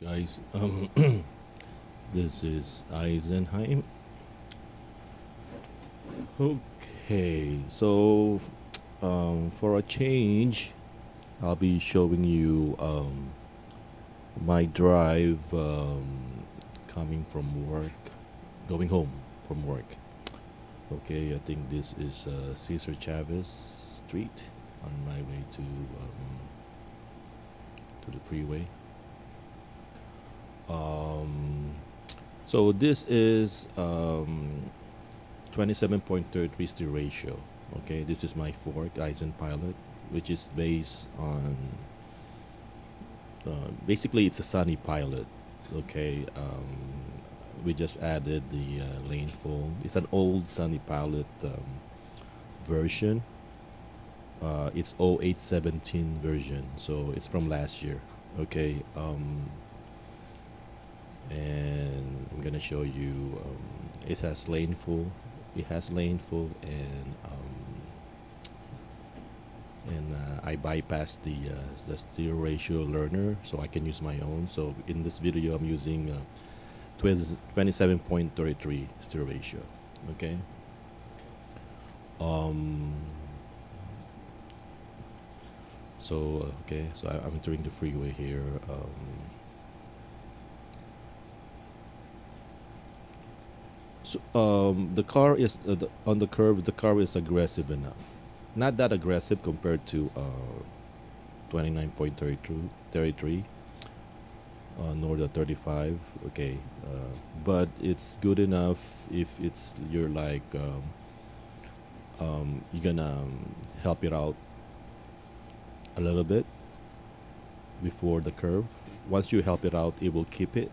Guys, this is Eisenheim. Okay, so for a change, I'll be showing you my drive coming from work, going home from work. Okay, I think this is Cesar Chavez Street on my way to the freeway. Um, so this is 27.33 steer ratio. Okay, this is my fork Eyezenpilot, which is based on basically it's a Sunny Pilot. Okay, we just added the lane full. It's an old Sunny Pilot version. It's 0817 version, so it's from last year. Okay, and I'm gonna show you. It has lane full. It has lane full, and I bypassed the steer ratio learner, so I can use my own. So in this video, I'm using 27.33 steer ratio. Okay. Um. So okay. So I'm entering the freeway here. The car is on the curve. The car is aggressive enough, not that aggressive compared to 29.33, nor the 35. Okay, but it's good enough if it's you're like you're gonna help it out a little bit before the curve. Once you help it out, it will keep it.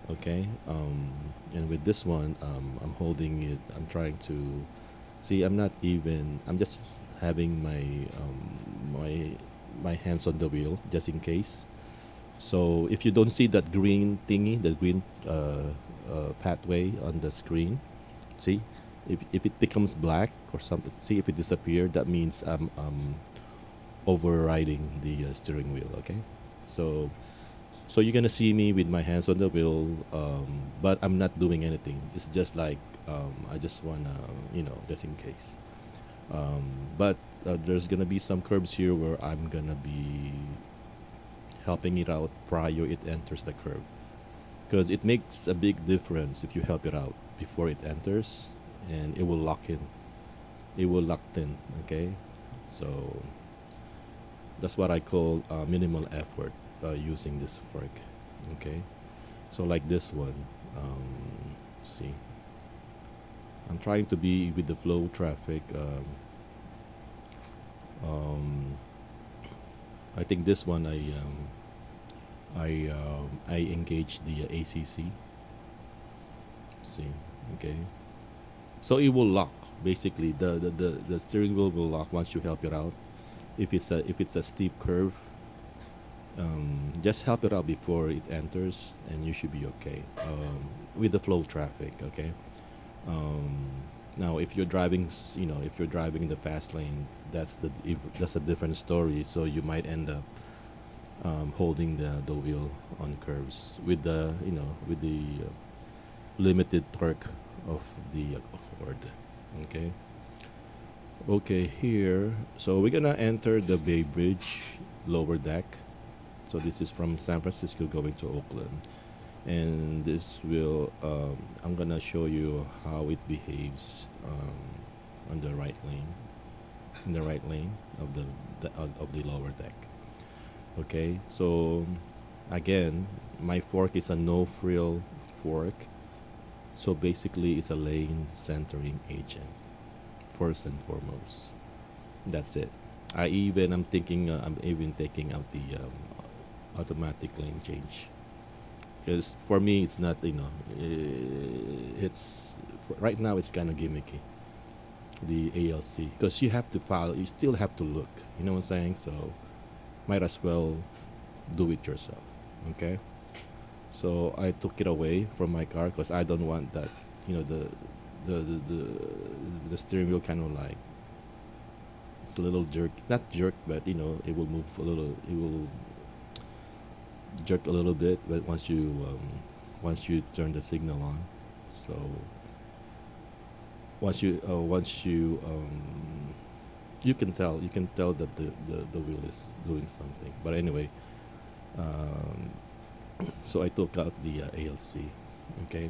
Okay, and with this one, I'm holding it. I'm trying to see. I'm not even. I'm just having my hands on the wheel just in case. So if you don't see that green thingy, the green pathway on the screen, see, if it becomes black or something, see if it disappeared. That means I'm overriding the steering wheel. Okay, so you're gonna see me with my hands on the wheel, but I'm not doing anything. It's just like I just wanna, just in case. But there's gonna be some curves here where I'm gonna be helping it out prior it enters the curve, because it makes a big difference if you help it out before it enters, and it will lock in. It will lock in. Okay, so that's what I call minimal effort using this fork. Okay, so like this one, see, I'm trying to be with the flow traffic. Um, I think this one I engage the ACC. See, okay, so it will lock. Basically, the steering wheel will lock once you help it out. If it's a steep curve, just help it out before it enters, and you should be okay with the flow traffic. Okay. Um, Now, if you're driving, if you're driving in the fast lane, that's a different story. So you might end up holding the wheel on curves with the limited torque of the Accord. Okay. Okay. Here, so we're gonna enter the Bay Bridge lower deck. So this is from San Francisco going to Oakland, and this will I'm gonna show you how it behaves on the right lane, in the right lane of the lower deck. Okay, so again, my fork is a no-frill fork, so basically it's a lane centering agent first and foremost. That's it. I'm even taking out the automatic lane change, because for me it's not, it's right now it's kind of gimmicky, the ALC, because you have to follow, you still have to look, you know what I'm saying, so might as well do it yourself. Okay, so I took it away from my car because I don't want that, the the, the, the steering wheel kind of like, it's a little jerk, not jerk, but it will move a little, it will jerk a little bit, but once you turn the signal on, so once you can tell that the wheel is doing something. But anyway, um, so I took out the ALC. Okay,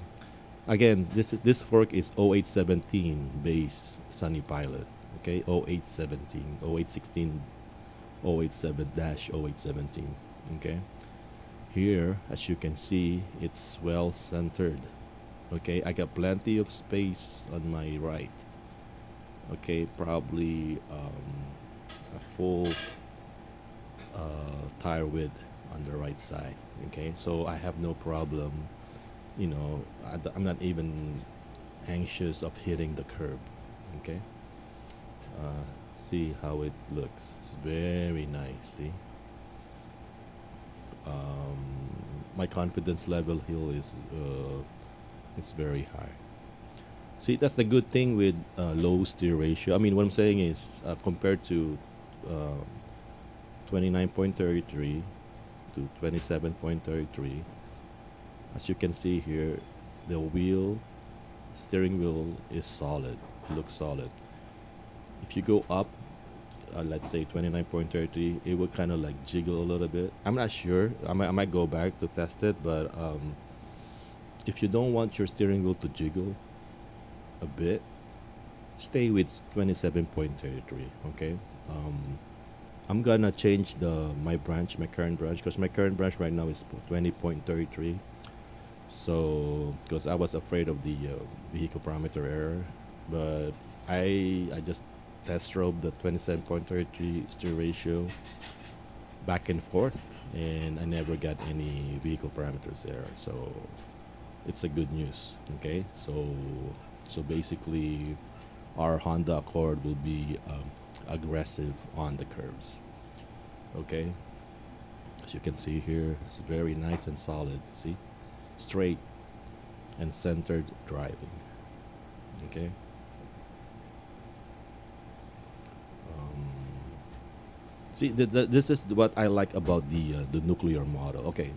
again, this fork is 0817 base Sunny Pilot. Okay, 0817, 0816, 087 0817. Okay, here as you can see, it's well centered. Okay, I got plenty of space on my right. Okay, probably a full tire width on the right side. Okay, so I have no problem. I'm not even anxious of hitting the curb. Okay, see how it looks. It's very nice. See, my confidence level here is it's very high. See, that's the good thing with low steer ratio. I mean, what I'm saying is compared to uh, 29.33 to 27.33, as you can see here, the steering wheel is solid. It looks solid. If you go up, let's say 29.33, it will kind of like jiggle a little bit. I'm not sure. I might go back to test it, but if you don't want your steering wheel to jiggle a bit, stay with 27.33. Okay, I'm gonna change my current branch, because my current branch right now is 20.33. So because I was afraid of the vehicle parameter error, but I just test drove the 27.33 steer ratio back and forth, and I never got any vehicle parameters error. So it's a good news. Okay, so basically, our Honda Accord will be aggressive on the curves. Okay, as you can see here, it's very nice and solid. See, straight and centered driving. Okay. Um, See, this is what I like about the nuclear model. Okay,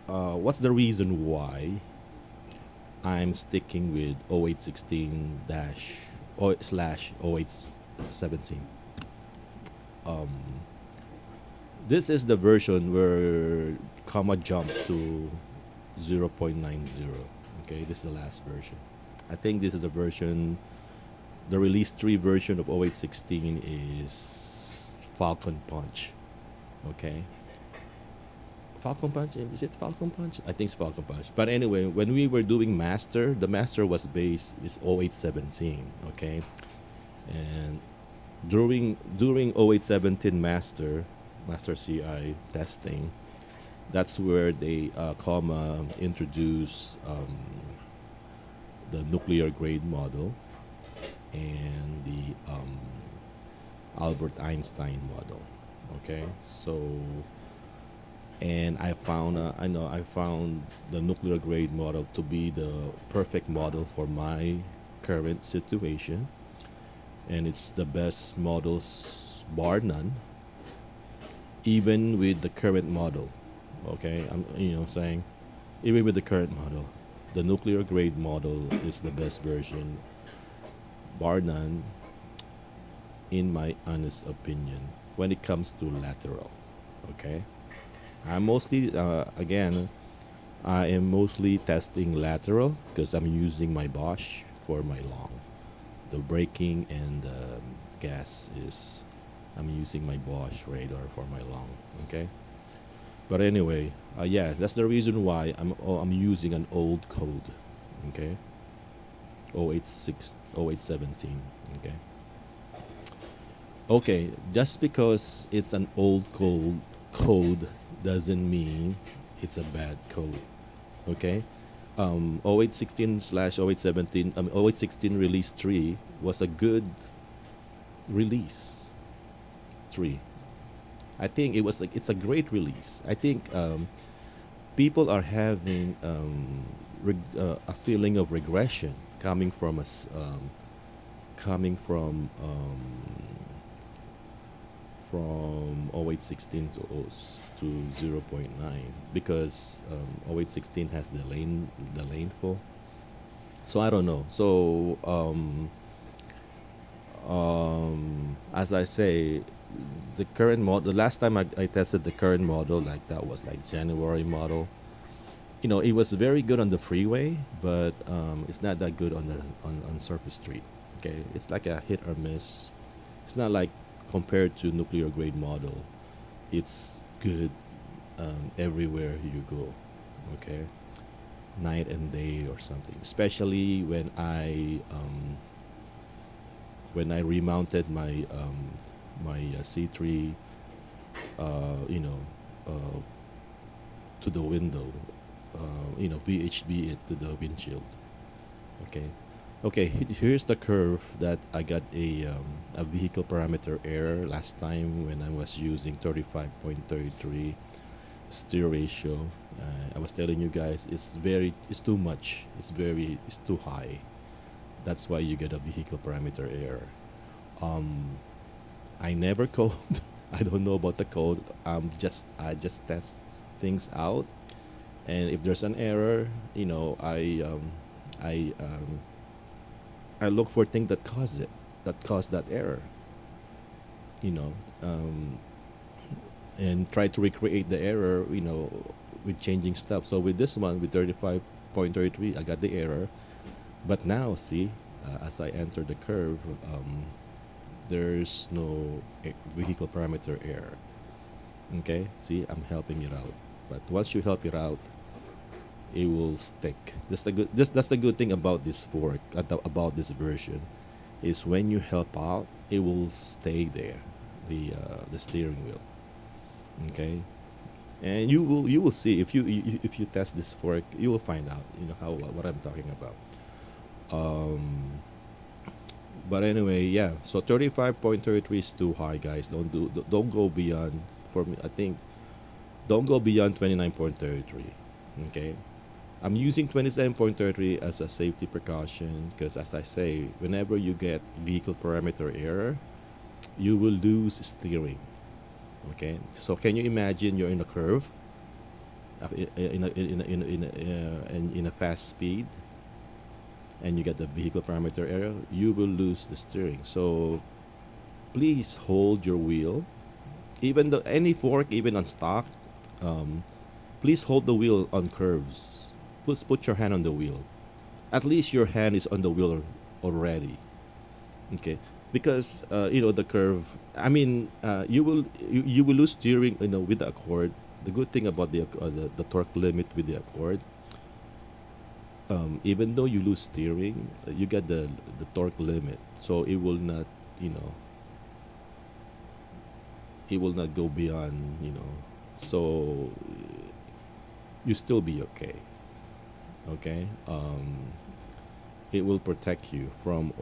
what's the reason why I'm sticking with 0816 dash or slash 0817? Um, this is the version where comma jumped to 0.90. Okay, this is the last version. I think this is the version, the release 3 version of 0816 is Falcon Punch. Okay. Falcon Punch? Is it Falcon Punch? I think it's Falcon Punch. But anyway, when we were doing Master, the Master was based is 0817. Okay. And during 0817 Master CI testing, that's where they introduce the nuclear grade model and the Albert Einstein model. Okay, so and I found the nuclear grade model to be the perfect model for my current situation, and it's the best models bar none, even with the current model. Okay, I'm saying even with the current model, the nuclear grade model is the best version bar none, in my honest opinion, when it comes to lateral. Okay, I'm mostly again I am mostly testing lateral because I'm using my Bosch for my long. The braking and gas is I'm using my Bosch radar for my long. Okay, but anyway, yeah, that's the reason why I'm using an old code. Okay, 086 0817. Okay. Okay, just because it's an old code doesn't mean it's a bad code. Okay, 0816 slash 0817 0816 release 3 was a good release 3. I think it's a great release. I think people are having a feeling of regression coming from from 0816 to 0.9 because 0816 has the lane full. So I don't know. So as I say, the current model. The last time I tested the current model, like that was like January model. You know, it was very good on the freeway, but it's not that good on the on surface street. Okay, it's like a hit or miss. It's not like compared to nuclear grade model. It's good everywhere you go. Okay, night and day or something. Especially when I remounted my C3, you know, uh, to the window, you know, VHB it to the windshield. Okay, okay. Here's the curve that I got a vehicle parameter error last time when I was using 35.33 steer ratio. I was telling you guys it's too much. It's too high. That's why you get a vehicle parameter error. Um, I never code. I don't know about the code. I just test things out, and if there's an error, you know, I I look for things that cause that error. You know, and try to recreate the error. You know, with changing stuff. So with this one, with 35.33, I got the error. But now, see, as I enter the curve, there's no vehicle parameter error. Okay, see, I'm helping it out. But once you help it out, it will stick. That's the good thing about this fork, about this version, is when you help out, it will stay there, the steering wheel. Okay, and you will see if you test this fork, you will find out, you know, how what I'm talking about. Um, but anyway, yeah. So 35.33 is too high, guys. Don't go beyond. For me, I think don't go beyond 29.33. Okay, I'm using 27.33 as a safety precaution because, as I say, whenever you get vehicle parameter error, you will lose steering. Okay, so can you imagine you're in a curve, in a fast speed, and you get the vehicle parameter error, you will lose the steering. So please hold your wheel, even though any fork, even on stock, um, please hold the wheel on curves. Please put your hand on the wheel. At least your hand is on the wheel already. Okay, because you know the curve. I mean, you will lose steering. You know, with the Accord. The good thing about the torque limit with the Accord, even though you lose steering, you get the torque limit, so it will not, you know, it will not go beyond, you know, so you still be okay. Okay, it will protect you from,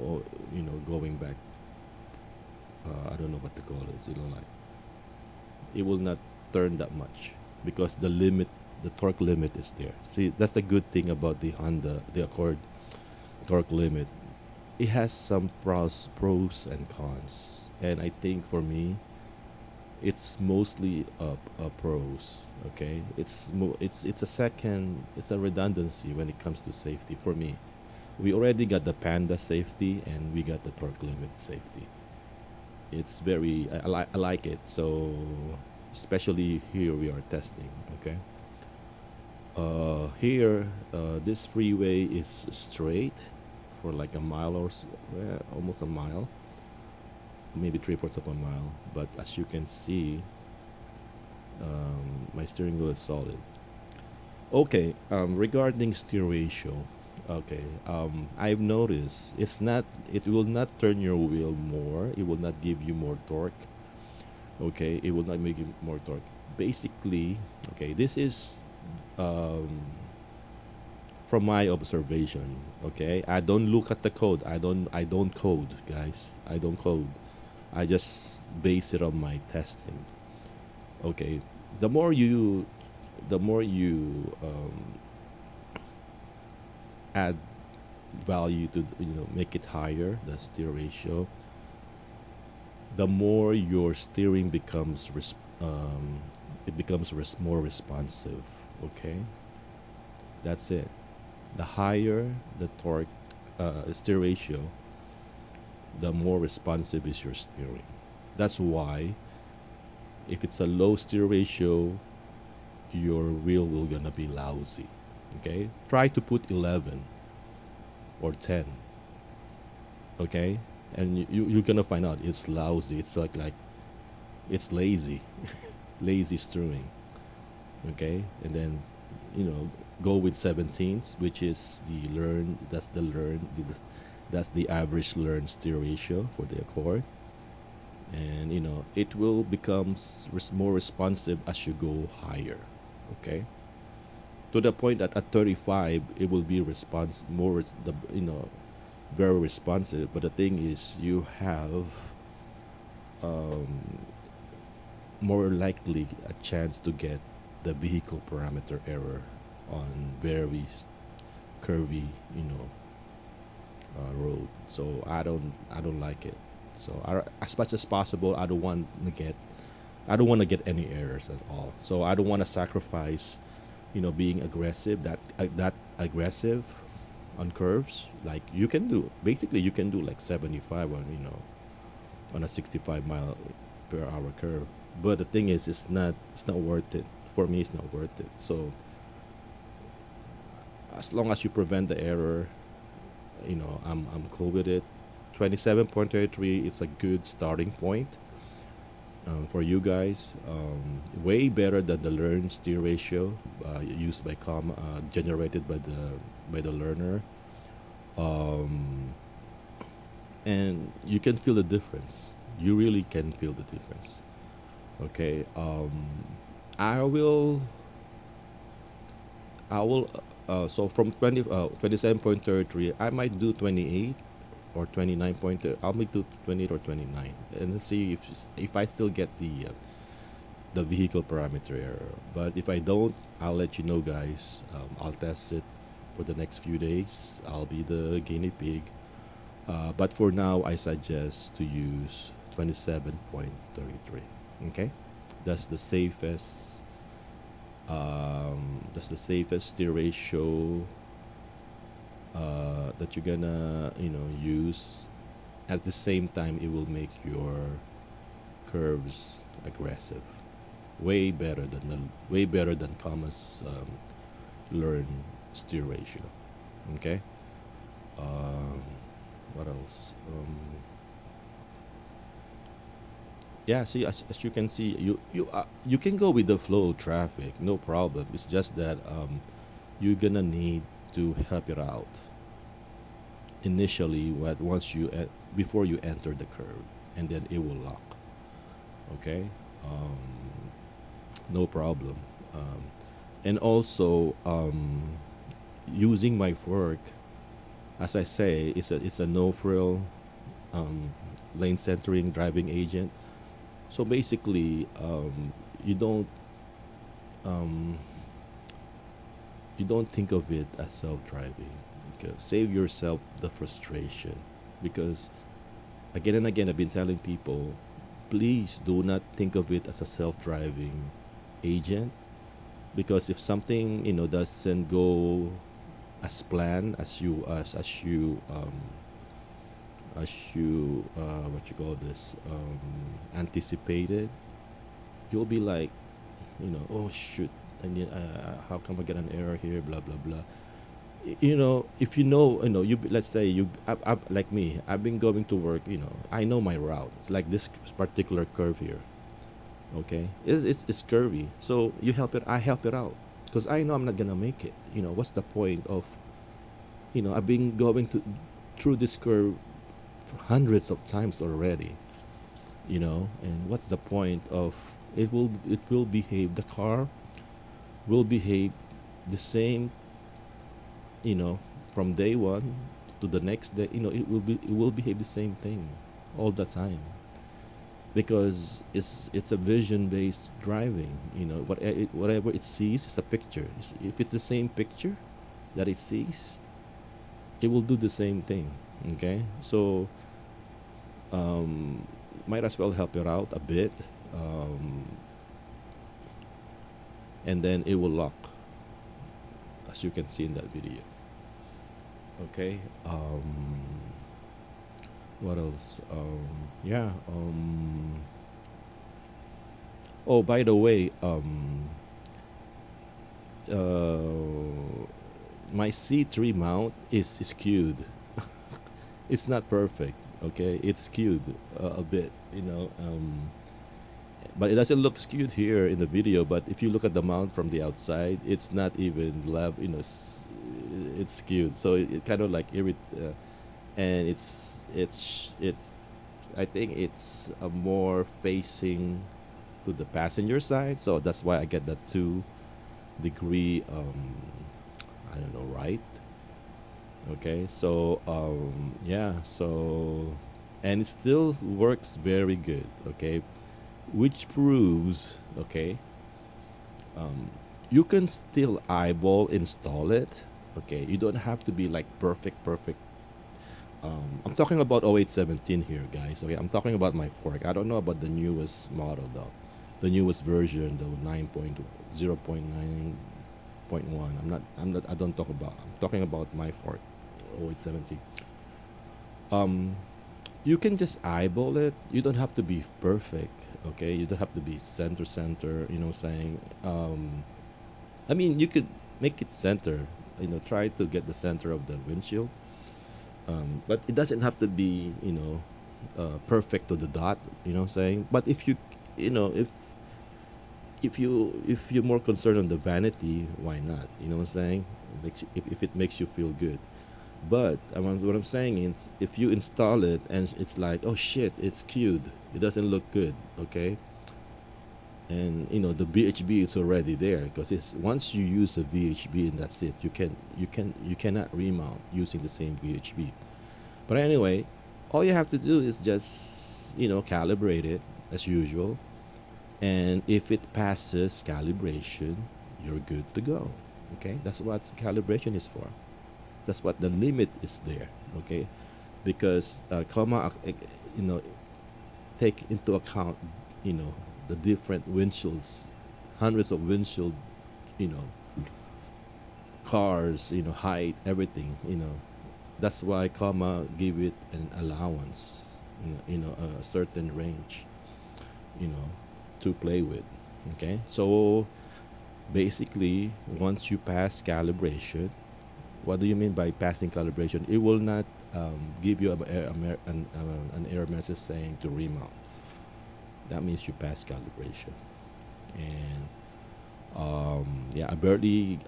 you know, going back. I don't know what to call it. You know, like it will not turn that much because the torque limit is there. See, that's the good thing about the Honda, the Accord torque limit. It has some pros and cons, and I think for me, it's mostly pros. Okay, it's a redundancy when it comes to safety for me. We already got the Panda safety and we got the torque limit safety. It's very I like it. So especially here we are testing. Okay. Here, this freeway is straight for like a mile almost a mile, maybe three-fourths of a mile. But as you can see, my steering wheel is solid. Okay, regarding steer ratio, okay, I've noticed it will not turn your wheel more. It will not give you more torque. Okay, it will not make you more torque. Basically, okay, this is um, from my observation. Okay, I don't look at the code. I don't code, guys. I don't code. I just base it on my testing. Okay, the more you the more you add value to, you know, make it higher, the steer ratio, the more your steering becomes it becomes more responsive. Okay, that's it. The higher the torque steer ratio, the more responsive is your steering. That's why if it's a low steer ratio, your wheel will gonna be lousy. Okay, try to put 11 or 10. Okay, and you're gonna find out it's lousy. It's like it's lazy, lazy steering. Okay, and then go with 17s, which is the learn. That's the average learn steer ratio for the Accord, and it will becomes more responsive as you go higher. Okay, to the point that at 35 it will be very responsive. But the thing is, you have um, more likely a chance to get the vehicle parameter error on very curvy, road. So I don't like it. So as much as possible, I don't want to get any errors at all. So I don't want to sacrifice, being aggressive, that aggressive on curves. Like you can do like 75 on on a 65 mile per hour curve. But the thing is, it's not worth it for me. It's not worth it. So as long as you prevent the error, I'm cool with it. 27.33 is a good starting point for you guys. Way better than the learn steer ratio used by generated by the learner. Um, and you can feel the difference. You really can feel the difference. Okay. I will so from 27.33, I might do 28 or 29 point. I'll make do 28 or 29, and let's see if I still get the vehicle parameter error. But if I don't, I'll let you know, guys. I'll test it for the next few days. I'll be the guinea pig. But for now, I suggest to use 27.33. Okay, that's the safest. That's the safest steer ratio that you're gonna use. At the same time, it will make your curves aggressive. Way better than Kama's learn steer ratio. Okay. Um, what else? Yeah, see, as you can see, you can go with the flow of traffic, no problem. It's just that you're gonna need to help it out initially, before you enter the curve, and then it will lock. Okay, um, no problem. And also, using my fork, as I say, it's a no-frill um, lane centering driving agent. So basically, um, you don't think of it as self-driving. Okay? Save yourself the frustration, because again and again I've been telling people, please do not think of it as a self-driving agent, because if something doesn't go as planned, as you what you call this anticipated, you'll be like, oh shoot, and how come I get an error here, blah blah blah. If let's say like me, I've been going to work, I know my route. It's like this particular curve here. Okay, it's curvy, so I help it out, because I know I'm not gonna make it. What's the point of, I've been going through this curve hundreds of times already, and what's the point of, it will behave, the car will behave the same, from day one to the next day. It will behave the same thing all the time, because it's a vision based driving. Whatever it sees is a picture. If it's the same picture that it sees, it will do the same thing. Okay, so might as well help it out a bit, um, and then it will lock, as you can see in that video. Okay. What else? Yeah. Oh, by the way, uh, my C3 mount is skewed. It's not perfect. Okay, it's skewed a bit. But it doesn't look skewed here in the video. But if you look at the mount from the outside, it's not even level. It's skewed. So it kind of like and it's. I think it's more facing to the passenger side. So that's why I get that 2 degree. I don't know, right? Okay, so yeah, so and it still works very good. Okay, which proves, okay, um, you can still eyeball install it. Okay, you don't have to be like perfect. I'm talking about 0817 here, guys. Okay, I'm talking about my fork. I don't know about the newest model though, the newest version, the 9.0.9.1. I'm not. I don't talk about. I'm talking about my fork, 0817. Um, you can just eyeball it. You don't have to be perfect. Okay, you don't have to be center. You know, what I'm saying. I mean, you could make it center. Try to get the center of the windshield. But it doesn't have to be, perfect to the dot. You know what I'm saying. But if you, you know, if you're more concerned on the vanity, why not? You know what I'm saying. If it makes you feel good. But what I'm saying is, if you install it and it's like, oh shit, it's skewed, it doesn't look good, okay? And the VHB is already there because it's once you use a VHB and that's it. You cannot remount using the same VHB. But anyway, all you have to do is just calibrate it as usual, and if it passes calibration, you're good to go. Okay, that's what calibration is for. That's what the limit is there. Okay, because you know take into account the different windshields, hundreds of windshield, you know cars, height, everything. That's why give it an allowance, a certain range, you know to play with. Okay, so basically, once you pass calibration, what do you mean by passing calibration? It will not give you an error message saying to remount. That means you pass calibration. And yeah, I barely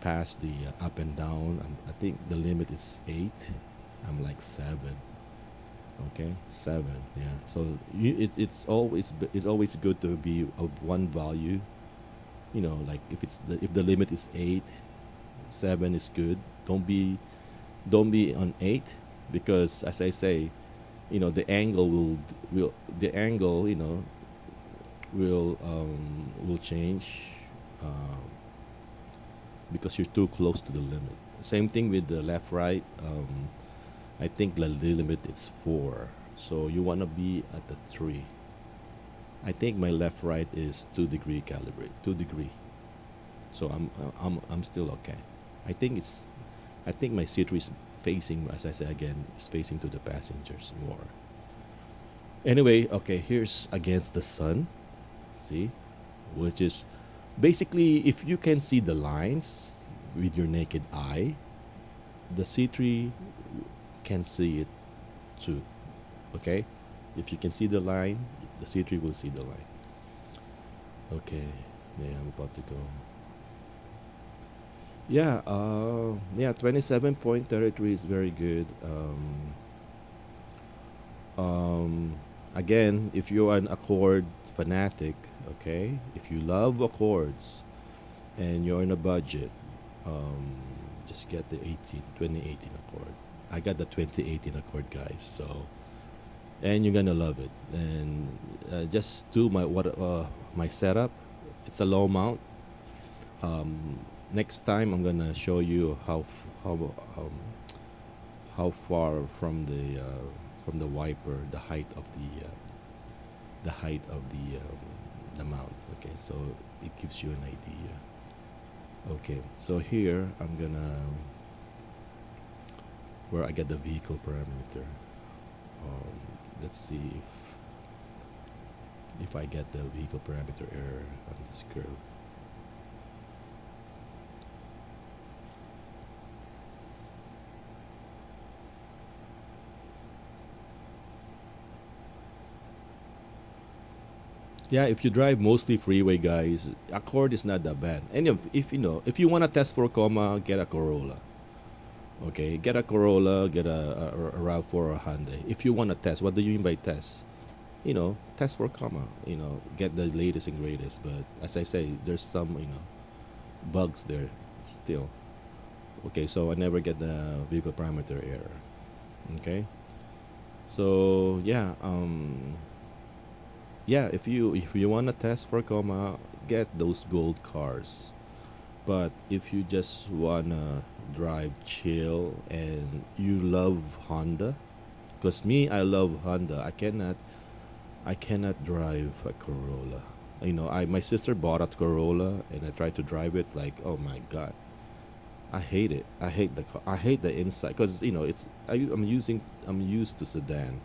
passed the up and down. I think the limit is 8. I'm like 7. Okay, 7. Yeah. So it's always good to be of one value. Like if the limit is 8, 7 is good. Don't be on 8, because as I say, the angle will change, um, because you're too close to the limit. Same thing with the left right. I think the limit is 4, so you want to be at the 3. I think my left right is 2 degree calibrate, 2 degree. So I'm still okay. I think it's I think my C3 is facing, as I say again, is facing to the passengers more. Anyway, okay, here's against the sun. See, which is basically, if you can see the lines with your naked eye, the C3 can see it too. Okay, if you can see the line, the C3 will see the line. Okay, yeah, I'm about to go. Yeah, 27.33 is very good. Again, if you're an Accord fanatic, okay, if you love Accords and you're in a budget, um, just get the 2018 Accord. I got the 2018 Accord, guys. So, and you're gonna love it. And just do my setup. It's a low mount. Um, Next time I'm gonna show you how far from the from the wiper the height of the mount. Okay, so it gives you an idea. Okay, so here I'm gonna where I get the vehicle parameter. Um, let's see if I get the vehicle parameter error on this curve. Yeah, if you drive mostly freeway, guys, Accord is not that bad. And if you know, if you want to test for comma, get a Corolla. Okay, get a Corolla, get a RAV4 or a Hyundai. If you want to test, what do you mean by test? You know, test for comma. You know, get the latest and greatest. But as I say, there's some bugs there still. Okay, so I never get the vehicle parameter error. Okay, so yeah, if you want to test for comma, get those gold cars. But if you just wanna drive chill and you love Honda, cause me I love Honda. I cannot drive a Corolla. My sister bought a Corolla and I tried to drive it. Like, oh my god, I hate it. I hate the car. I hate the inside. Cause I'm used to sedan.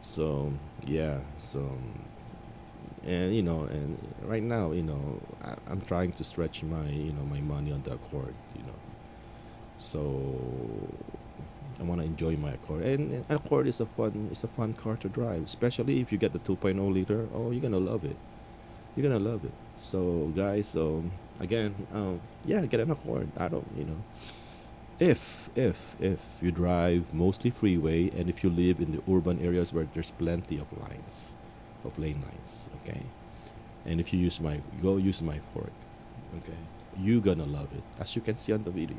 So yeah. So and right now I'm trying to stretch my money on the Accord. So I want to enjoy my Accord, and Accord is a fun car to drive, especially if you get the 2.0 liter. Oh, you're gonna love it. You're gonna love it. So guys, again, yeah, get an Accord. I don't, if you drive mostly freeway and if you live in the urban areas where there's plenty of lane lines, okay, and if you use my fork, okay, you gonna love it, as you can see on the video.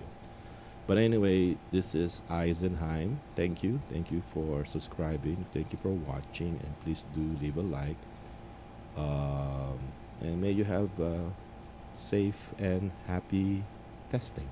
But anyway, this is Eisenheim. Thank you for subscribing, thank you for watching, and please do leave a like, and may you have safe and happy testing.